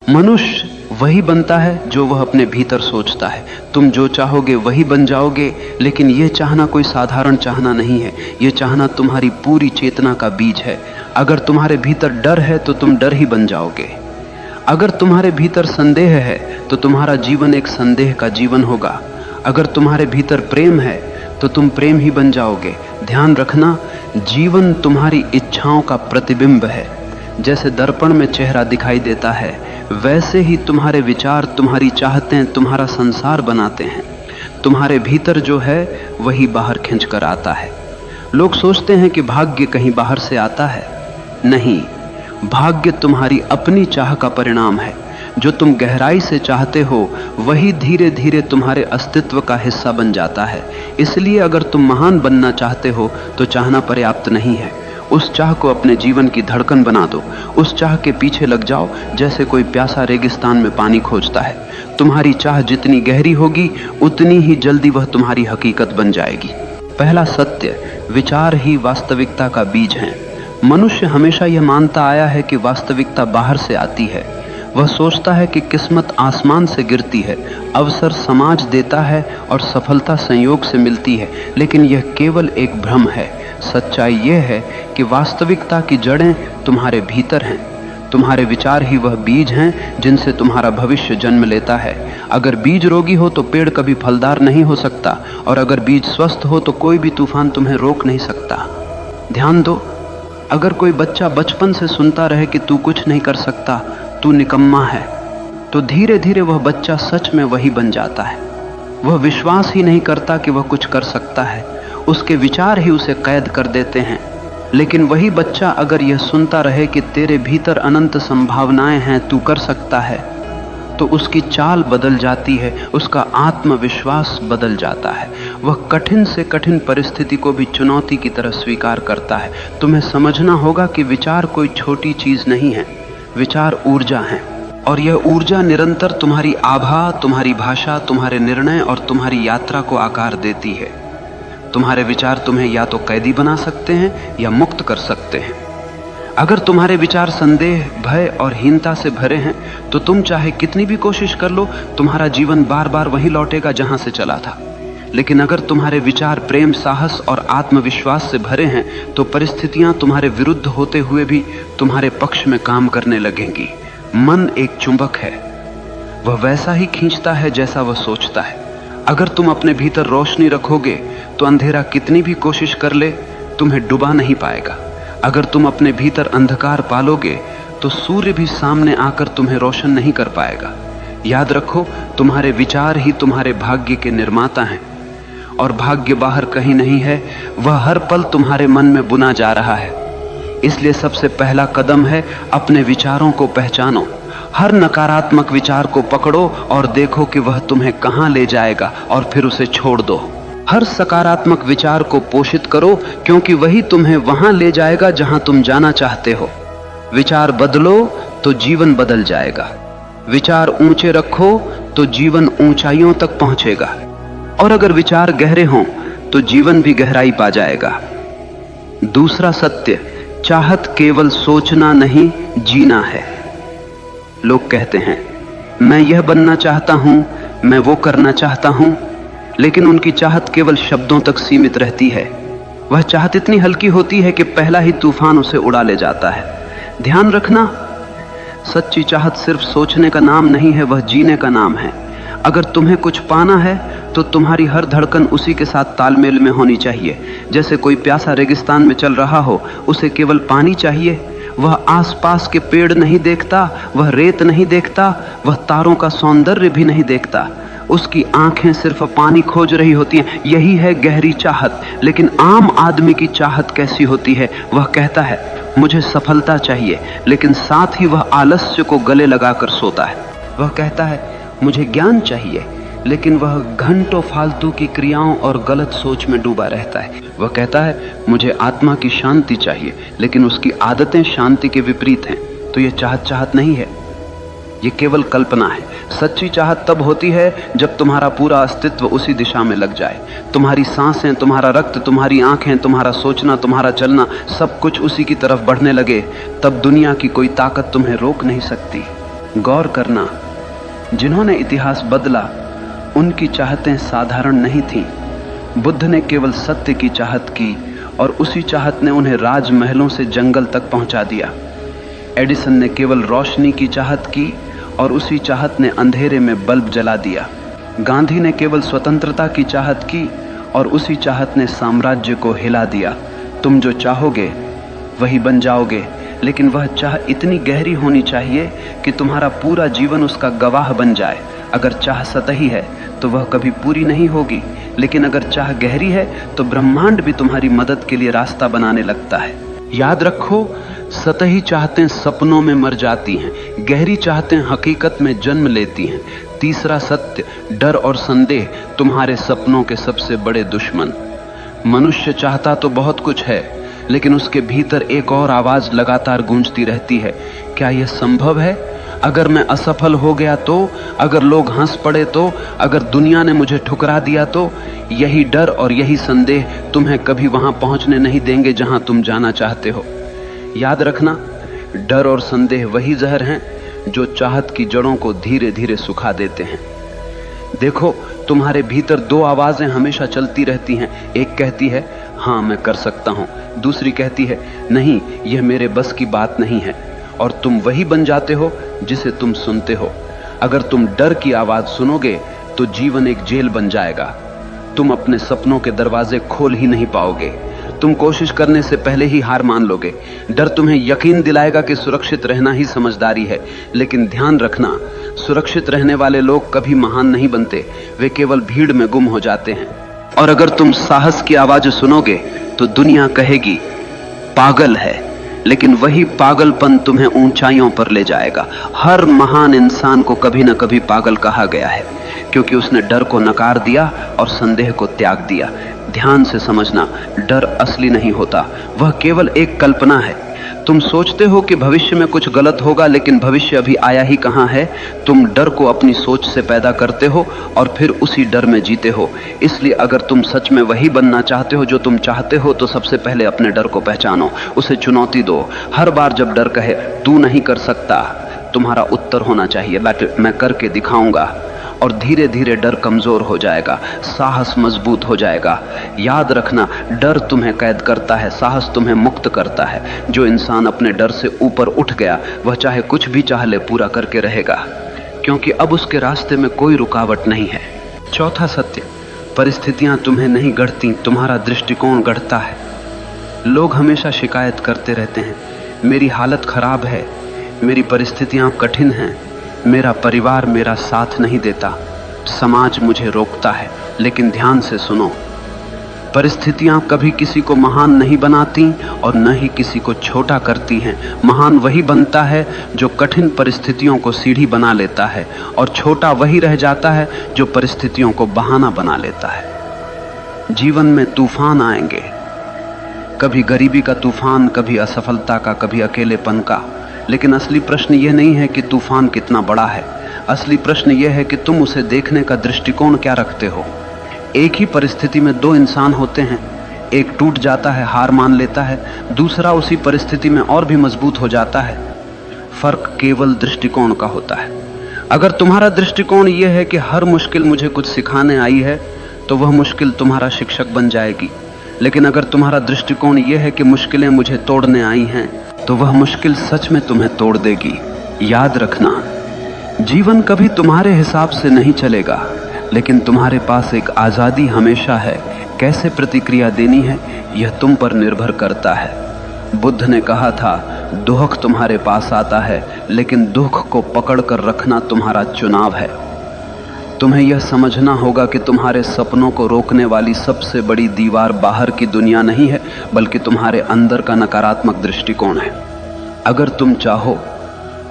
मनुष्य वही बनता है जो वह अपने भीतर सोचता है। तुम जो चाहोगे वही बन जाओगे, लेकिन यह चाहना कोई साधारण चाहना नहीं है। यह चाहना तुम्हारी पूरी चेतना का बीज है। अगर तुम्हारे भीतर डर है तो तुम डर ही बन जाओगे। अगर तुम्हारे भीतर संदेह है तो तुम्हारा जीवन एक संदेह का जीवन होगा। अगर तुम्हारे भीतर प्रेम है तो तुम प्रेम ही बन जाओगे। ध्यान रखना, जीवन तुम्हारी इच्छाओं का प्रतिबिंब है। जैसे दर्पण में चेहरा दिखाई देता है, वैसे ही तुम्हारे विचार, तुम्हारी चाहतें तुम्हारा संसार बनाते हैं। तुम्हारे भीतर जो है वही बाहर खींच कर आता है। लोग सोचते हैं कि भाग्य कहीं बाहर से आता है। नहीं, भाग्य तुम्हारी अपनी चाह का परिणाम है। जो तुम गहराई से चाहते हो वही धीरे धीरे तुम्हारे अस्तित्व का हिस्सा बन जाता है। इसलिए अगर तुम महान बनना चाहते हो तो चाहना पर्याप्त नहीं है। उस चाह को अपने जीवन की धड़कन बना दो। उस चाह के पीछे लग जाओ जैसे कोई प्यासा रेगिस्तान में पानी खोजता है। तुम्हारी चाह जितनी गहरी होगी उतनी ही जल्दी वह तुम्हारी हकीकत बन जाएगी। पहला सत्य, विचार ही वास्तविकता का बीज है। मनुष्य हमेशा यह मानता आया है कि वास्तविकता बाहर से आती है। वह सोचता है कि किस्मत आसमान से गिरती है, अवसर समाज देता है और सफलता संयोग से मिलती है, लेकिन यह केवल एक भ्रम है। सच्चाई यह है कि वास्तविकता की जड़ें तुम्हारे भीतर हैं। तुम्हारे विचार ही वह बीज हैं जिनसे तुम्हारा भविष्य जन्म लेता है। अगर बीज रोगी हो तो पेड़ कभी फलदार नहीं हो सकता, और अगर बीज स्वस्थ हो तो कोई भी तूफान तुम्हें रोक नहीं सकता। ध्यान दो, अगर कोई बच्चा बचपन से सुनता रहे कि तू कुछ नहीं कर सकता, तू निकम्मा है, तो धीरे धीरे वह बच्चा सच में वही बन जाता है। वह विश्वास ही नहीं करता कि वह कुछ कर सकता है। उसके विचार ही उसे कैद कर देते हैं। लेकिन वही बच्चा अगर यह सुनता रहे कि तेरे भीतर अनंत संभावनाएं हैं, तू कर सकता है, तो उसकी चाल बदल जाती है, उसका आत्मविश्वास बदल जाता है। वह कठिन से कठिन परिस्थिति को भी चुनौती की तरह स्वीकार करता है। तुम्हें समझना होगा कि विचार कोई छोटी चीज नहीं है। विचार ऊर्जा है, और यह ऊर्जा निरंतर तुम्हारी आभा, तुम्हारी भाषा, तुम्हारे निर्णय और तुम्हारी यात्रा को आकार देती है। तुम्हारे विचार तुम्हें या तो कैदी बना सकते हैं या मुक्त कर सकते हैं। अगर तुम्हारे विचार संदेह, भय और हीनता से भरे हैं तो तुम चाहे कितनी भी कोशिश कर लो, तुम्हारा जीवन बार बार वहीं लौटेगा जहां से चला था। लेकिन अगर तुम्हारे विचार प्रेम, साहस और आत्मविश्वास से भरे हैं तो परिस्थितियां तुम्हारे विरुद्ध होते हुए भी तुम्हारे पक्ष में काम करने लगेंगी। मन एक चुंबक है, वह वैसा ही खींचता है जैसा वह सोचता है। अगर तुम अपने भीतर रोशनी रखोगे तो अंधेरा कितनी भी कोशिश कर ले तुम्हें डुबा नहीं पाएगा। अगर तुम अपने भीतर अंधकार पालोगे तो सूर्य भी सामने आकर तुम्हें रोशन नहीं कर पाएगा। याद रखो, तुम्हारे विचार ही तुम्हारे भाग्य के निर्माता हैं, और भाग्य बाहर कहीं नहीं है, वह हर पल तुम्हारे मन में बुना जा रहा है। इसलिए सबसे पहला कदम है अपने विचारों को पहचानो। हर नकारात्मक विचार को पकड़ो और देखो कि वह तुम्हें कहां ले जाएगा, और फिर उसे छोड़ दो। हर सकारात्मक विचार को पोषित करो, क्योंकि वही तुम्हें वहां ले जाएगा जहां तुम जाना चाहते हो। विचार बदलो तो जीवन बदल जाएगा। विचार ऊंचे रखो तो जीवन ऊंचाइयों तक पहुंचेगा, और अगर विचार गहरे हों तो जीवन भी गहराई पा जाएगा। दूसरा सत्य, चाहत केवल सोचना नहीं, जीना है। लोग कहते हैं, मैं यह बनना चाहता हूं, मैं वो करना चाहता हूं, लेकिन उनकी चाहत केवल शब्दों तक सीमित रहती है। वह चाहत इतनी हल्की होती है कि पहला ही तूफान उसे उड़ा ले जाता है। ध्यान रखना, सच्ची चाहत सिर्फ सोचने का नाम नहीं है, वह जीने का नाम है। अगर तुम्हें कुछ पाना है तो तुम्हारी हर धड़कन उसी के साथ तालमेल में होनी चाहिए। जैसे कोई प्यासा रेगिस्तान में चल रहा हो, उसे केवल पानी चाहिए। वह आसपास के पेड़ नहीं देखता, वह रेत नहीं देखता, वह तारों का सौंदर्य भी नहीं देखता। उसकी आंखें सिर्फ पानी खोज रही होती हैं। यही है गहरी चाहत। लेकिन आम आदमी की चाहत कैसी होती है? वह कहता है, मुझे सफलता चाहिए, लेकिन साथ ही वह आलस्य को गले लगाकर सोता है। वह कहता है, मुझे ज्ञान चाहिए, लेकिन वह घंटों फालतू की क्रियाओं और गलत सोच में डूबा रहता है। वह कहता है, मुझे आत्मा की शांति चाहिए, लेकिन उसकी आदतें शांति के विपरीत हैं। तो यह चाहत नहीं है, ये केवल कल्पना है। सच्ची चाहत तब होती है जब तुम्हारा पूरा अस्तित्व उसी दिशा में लग जाए। तुम्हारी सांसें, तुम्हारा रक्त, तुम्हारी आंखें, तुम्हारा सोचना, तुम्हारा चलना, सब कुछ उसी की तरफ बढ़ने लगे। तब दुनिया की कोई ताकत तुम्हें रोक नहीं सकती। गौर करना, जिन्होंने इतिहास बदला उनकी चाहतें साधारण नहीं थीं। बुद्ध ने केवल सत्य की चाहत की और उसी चाहत ने उन्हें राजमहलों से जंगल तक पहुंचा दिया। एडिसन ने केवल रोशनी की चाहत की और उसी चाहत ने अंधेरे में बल्ब जला दिया। गांधी ने केवल स्वतंत्रता की चाहत की और उसी चाहत ने साम्राज्य को हिला दिया। तुम जो चाहोगे वही बन जाओगे, लेकिन वह चाह इतनी गहरी होनी चाहिए कि तुम्हारा पूरा जीवन उसका गवाह बन जाए। अगर चाह सतही है तो वह कभी पूरी नहीं होगी, लेकिन अगर चाह गहरी है तो ब्रह्मांड भी तुम्हारी मदद के लिए रास्ता बनाने लगता है। याद रखो, सतही चाहतें सपनों में मर जाती हैं, गहरी चाहतें हकीकत में जन्म लेती हैं। तीसरा सत्य, डर और संदेह तुम्हारे सपनों के सबसे बड़े दुश्मन। मनुष्य चाहता तो बहुत कुछ है, लेकिन उसके भीतर एक और आवाज लगातार गूंजती रहती है, क्या यह संभव है? अगर मैं असफल हो गया तो, अगर लोग हंस पड़े तो, अगर दुनिया ने मुझे ठुकरा दिया तो? यही डर और यही संदेह तुम्हें कभी वहां पहुंचने नहीं देंगे जहां तुम जाना चाहते हो। याद रखना, डर और संदेह वही जहर हैं जो चाहत की जड़ों को धीरे धीरे सुखा देते हैं। देखो, तुम्हारे भीतर दो आवाजें हमेशा चलती रहती हैं। एक कहती है हाँ मैं कर सकता हूं, दूसरी कहती है नहीं, यह मेरे बस की बात नहीं है। और तुम वही बन जाते हो जिसे तुम सुनते हो। अगर तुम डर की आवाज सुनोगे तो जीवन एक जेल बन जाएगा। तुम अपने सपनों के दरवाजे खोल ही नहीं पाओगे। तुम कोशिश करने से पहले ही हार मान लोगे। डर तुम्हें यकीन दिलाएगा कि सुरक्षित रहना ही समझदारी है, लेकिन ध्यान रखना, सुरक्षित रहने वाले लोग कभी महान नहीं बनते, वे केवल भीड़ में गुम हो जाते हैं। और अगर तुम साहस की आवाज सुनोगे तो दुनिया कहेगी पागल है, लेकिन वही पागलपन तुम्हें ऊंचाइयों पर ले जाएगा। हर महान इंसान को कभी न कभी पागल कहा गया है, क्योंकि उसने डर को नकार दिया और संदेह को त्याग दिया। ध्यान से समझना, डर असली नहीं होता, वह केवल एक कल्पना है। तुम सोचते हो कि भविष्य में कुछ गलत होगा, लेकिन भविष्य अभी आया ही कहां है। तुम डर को अपनी सोच से पैदा करते हो और फिर उसी डर में जीते हो। इसलिए अगर तुम सच में वही बनना चाहते हो जो तुम चाहते हो, तो सबसे पहले अपने डर को पहचानो, उसे चुनौती दो। हर बार जब डर कहे तू नहीं कर सकता, तुम्हारा उत्तर होना चाहिए मैं करके दिखाऊंगा। और धीरे धीरे डर कमजोर हो जाएगा, साहस मजबूत हो जाएगा। याद रखना, डर तुम्हें कैद करता है, साहस तुम्हें मुक्त करता है। जो इंसान अपने डर से ऊपर उठ गया, वह चाहे कुछ भी चाह ले पूरा करके रहेगा, क्योंकि अब उसके रास्ते में कोई रुकावट नहीं है। चौथा सत्य, परिस्थितियां तुम्हें नहीं गढ़ती, तुम्हारा दृष्टिकोण गढ़ता है। लोग हमेशा शिकायत करते रहते हैं, मेरी हालत खराब है, मेरी परिस्थितियां कठिन हैं, मेरा परिवार मेरा साथ नहीं देता, समाज मुझे रोकता है। लेकिन ध्यान से सुनो, परिस्थितियां कभी किसी को महान नहीं बनाती और न ही किसी को छोटा करती हैं। महान वही बनता है जो कठिन परिस्थितियों को सीढ़ी बना लेता है, और छोटा वही रह जाता है जो परिस्थितियों को बहाना बना लेता है। जीवन में तूफान आएंगे, कभी गरीबी का तूफान, कभी असफलता का, कभी अकेलेपन का। लेकिन असली प्रश्न यह नहीं है कि तूफान कितना बड़ा है, असली प्रश्न यह है कि तुम उसे देखने का दृष्टिकोण क्या रखते हो। एक ही परिस्थिति में दो इंसान होते हैं, एक टूट जाता है, हार मान लेता है, दूसरा उसी परिस्थिति में और भी मजबूत हो जाता है। फर्क केवल दृष्टिकोण का होता है। अगर तुम्हारा दृष्टिकोण यह है कि हर मुश्किल मुझे कुछ सिखाने आई है, तो वह मुश्किल तुम्हारा शिक्षक बन जाएगी। लेकिन अगर तुम्हारा दृष्टिकोण यह है कि मुश्किलें मुझे तोड़ने आई हैं, तो वह मुश्किल सच में तुम्हें तोड़ देगी। याद रखना, जीवन कभी तुम्हारे हिसाब से नहीं चलेगा, लेकिन तुम्हारे पास एक आजादी हमेशा है। कैसे प्रतिक्रिया देनी है, यह तुम पर निर्भर करता है। बुद्ध ने कहा था, दुख तुम्हारे पास आता है, लेकिन दुख को पकड़ कर रखना तुम्हारा चुनाव है। तुम्हें यह समझना होगा कि तुम्हारे सपनों को रोकने वाली सबसे बड़ी दीवार बाहर की दुनिया नहीं है, बल्कि तुम्हारे अंदर का नकारात्मक दृष्टिकोण है। अगर तुम चाहो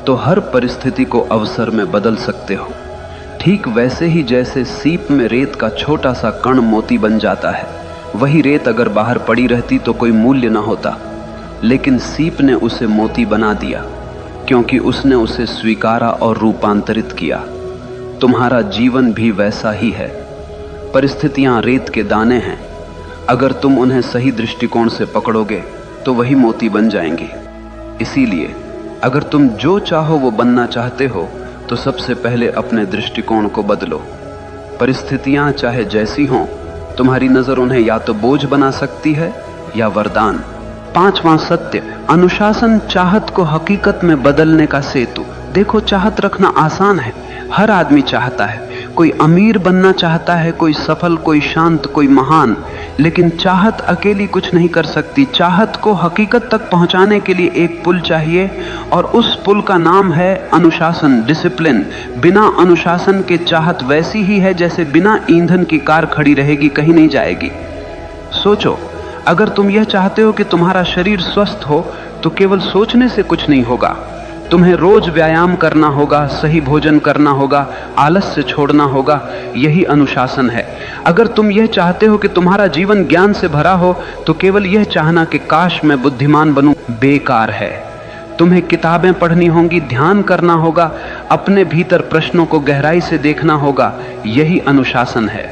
तो हर परिस्थिति को अवसर में बदल सकते हो, ठीक वैसे ही जैसे सीप में रेत का छोटा सा कण मोती बन जाता है। वही रेत अगर बाहर पड़ी रहती तो कोई मूल्य न होता, लेकिन सीप ने उसे मोती बना दिया, क्योंकि उसने उसे स्वीकारा और रूपांतरित किया। तुम्हारा जीवन भी वैसा ही है। परिस्थितियां रेत के दाने हैं, अगर तुम उन्हें सही दृष्टिकोण से पकड़ोगे तो वही मोती बन जाएंगे। इसीलिए अगर तुम जो चाहो वो बनना चाहते हो तो सबसे पहले अपने दृष्टिकोण को बदलो। परिस्थितियां चाहे जैसी हों, तुम्हारी नजर उन्हें या तो बोझ बना सकती है या वरदान। पांचवां सत्य, अनुशासन चाहत को हकीकत में बदलने का सेतु। देखो, चाहत रखना आसान है, हर आदमी चाहता है। कोई अमीर बनना चाहता है, कोई सफल, कोई शांत, कोई महान, लेकिन चाहत अकेली कुछ नहीं कर सकती। चाहत को हकीकत तक पहुंचाने के लिए एक पुल चाहिए, और उस पुल का नाम है अनुशासन, डिसिप्लिन। बिना अनुशासन के चाहत वैसी ही है जैसे बिना ईंधन की कार खड़ी रहेगी, कहीं नहीं जाएगी। सोचो, अगर तुम यह चाहते हो कि तुम्हारा शरीर स्वस्थ हो तो केवल सोचने से कुछ नहीं होगा। तुम्हें रोज व्यायाम करना होगा, सही भोजन करना होगा, आलस्य छोड़ना होगा। यही अनुशासन है। अगर तुम यह चाहते हो कि तुम्हारा जीवन ज्ञान से भरा हो तो केवल यह चाहना कि काश मैं बुद्धिमान बनूं बेकार है। तुम्हें किताबें पढ़नी होंगी, ध्यान करना होगा, अपने भीतर प्रश्नों को गहराई से देखना होगा। यही अनुशासन है।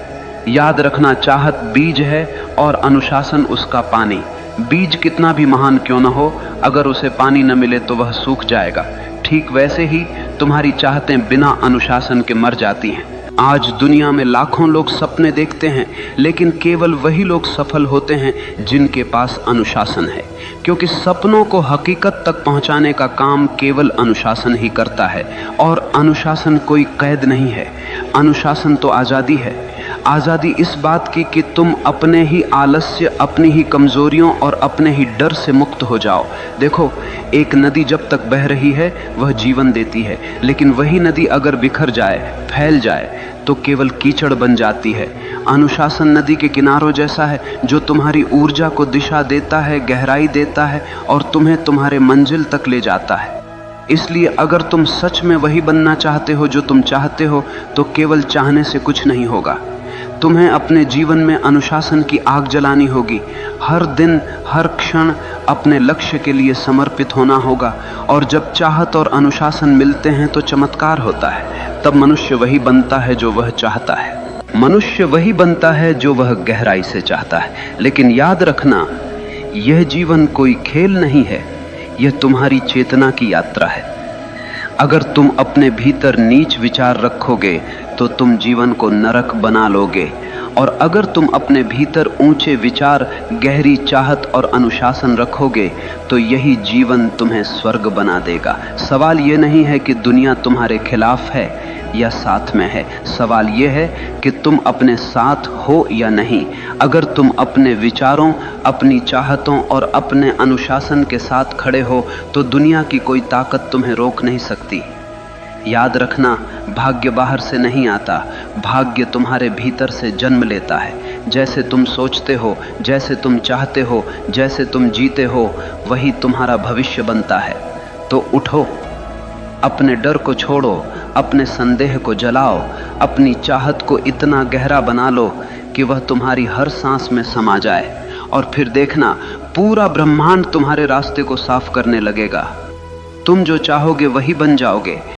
याद रखना, चाहत बीज है और अनुशासन उसका पानी। बीज कितना भी महान क्यों न हो, अगर उसे पानी न मिले तो वह सूख जाएगा। ठीक वैसे ही तुम्हारी चाहतें बिना अनुशासन के मर जाती हैं। आज दुनिया में लाखों लोग सपने देखते हैं, लेकिन केवल वही लोग सफल होते हैं जिनके पास अनुशासन है, क्योंकि सपनों को हकीकत तक पहुंचाने का काम केवल अनुशासन ही करता है। और अनुशासन कोई कैद नहीं है, अनुशासन तो आज़ादी है। आज़ादी इस बात की कि तुम अपने ही आलस्य, अपनी ही कमजोरियों और अपने ही डर से मुक्त हो जाओ। देखो, एक नदी जब तक बह रही है वह जीवन देती है, लेकिन वही नदी अगर बिखर जाए, फैल जाए, तो केवल कीचड़ बन जाती है। अनुशासन नदी के किनारों जैसा है, जो तुम्हारी ऊर्जा को दिशा देता है, गहराई देता है और तुम्हें तुम्हारे मंजिल तक ले जाता है। इसलिए अगर तुम सच में वही बनना चाहते हो जो तुम चाहते हो, तो केवल चाहने से कुछ नहीं होगा। तुम्हें अपने जीवन में अनुशासन की आग जलानी होगी। हर दिन, हर क्षण अपने लक्ष्य के लिए समर्पित होना होगा। और जब चाहत और अनुशासन मिलते हैं तो चमत्कार होता है। तब मनुष्य वही बनता है जो वह चाहता है। मनुष्य वही बनता है जो वह गहराई से चाहता है। लेकिन याद रखना, यह जीवन कोई खेल नहीं है, यह तुम्हारी चेतना की यात्रा है। अगर तुम अपने भीतर नीच विचार रखोगे तो तुम जीवन को नरक बना लोगे, और अगर तुम अपने भीतर ऊंचे विचार, गहरी चाहत और अनुशासन रखोगे तो यही जीवन तुम्हें स्वर्ग बना देगा। सवाल ये नहीं है कि दुनिया तुम्हारे खिलाफ है या साथ में है, सवाल यह है कि तुम अपने साथ हो या नहीं। अगर तुम अपने विचारों, अपनी चाहतों और अपने अनुशासन के साथ खड़े हो तो दुनिया की कोई ताकत तुम्हें रोक नहीं सकती। याद रखना, भाग्य बाहर से नहीं आता, भाग्य तुम्हारे भीतर से जन्म लेता है। जैसे तुम सोचते हो, जैसे तुम चाहते हो, जैसे तुम जीते हो, वही तुम्हारा भविष्य बनता है। तो उठो, अपने डर को छोड़ो, अपने संदेह को जलाओ, अपनी चाहत को इतना गहरा बना लो कि वह तुम्हारी हर सांस में समा जाए, और फिर देखना, पूरा ब्रह्मांड तुम्हारे रास्ते को साफ करने लगेगा। तुम जो चाहोगे वही बन जाओगे।